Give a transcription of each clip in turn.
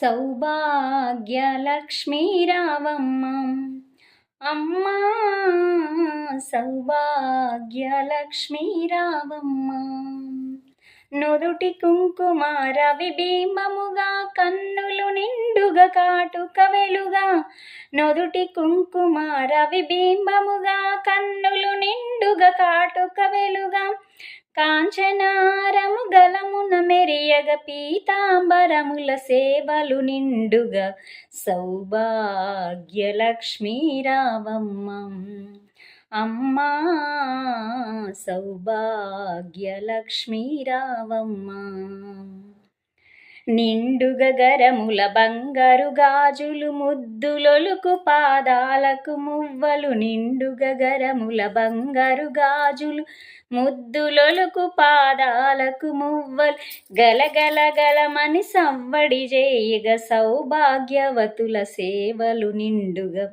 సౌభాగ్యలక్ష్మీ రావమ్మ అమ్మా, సౌభాగ్యలక్ష్మీ రావమ్మ. నుదుటి కుంకుమ రవిబింబముగా, కన్నులు నిండుగా కాటుక వెలుగా. నుదుటి కుంకుమ రవిబింబముగా, కన్నులు నిండుగా కాటుక వెలుగా. కాంచనారము గలమున మెరియగ, పీతాంబరముల సేవలు నిండుగా. సౌభాగ్యలక్ష్మీ రావమ్మ అమ్మా, సౌభాగ్యలక్ష్మీ రావమ్మ. నిండుగ గరముల బంగారు గాజులు, ముద్దులొలుకు పాదాలకు మువ్వలు. నిండుగ గరముల బంగారు గాజులు, ముద్దులొలుకు పాదాలకు మువ్వలు. గలగల గలమని సవ్వడి చేయగ, సౌభాగ్యవతుల సేవలు నిండుగా.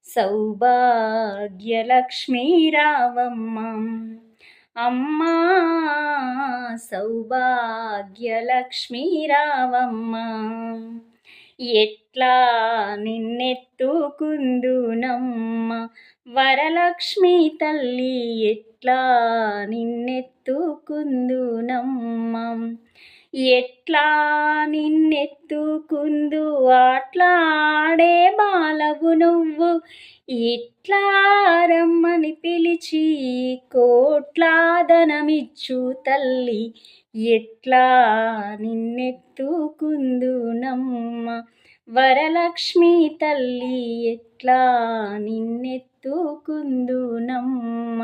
సౌభాగ్యలక్ష్మీ రావమ్మ అమ్మా, సౌభాగ్యలక్ష్మీ రావమ్మ. ఎట్లా నిన్నెత్తుకుందునమ్మ వరలక్ష్మీ తల్లి, ఎట్లా నిన్నెత్తుకుందునమ్మ. ఎట్లా నిన్నెత్తుకుందు ఆట్లాడే బాలవు నువ్వు. ఇట్లా రమ్మని పిలిచి కోట్లాదనమిచ్చు తల్లి, ఎట్లా నిన్నెత్తుకుందునమ్మ వరలక్ష్మీ తల్లి, ఎట్లా నిన్నెత్తుకుందునమ్మ.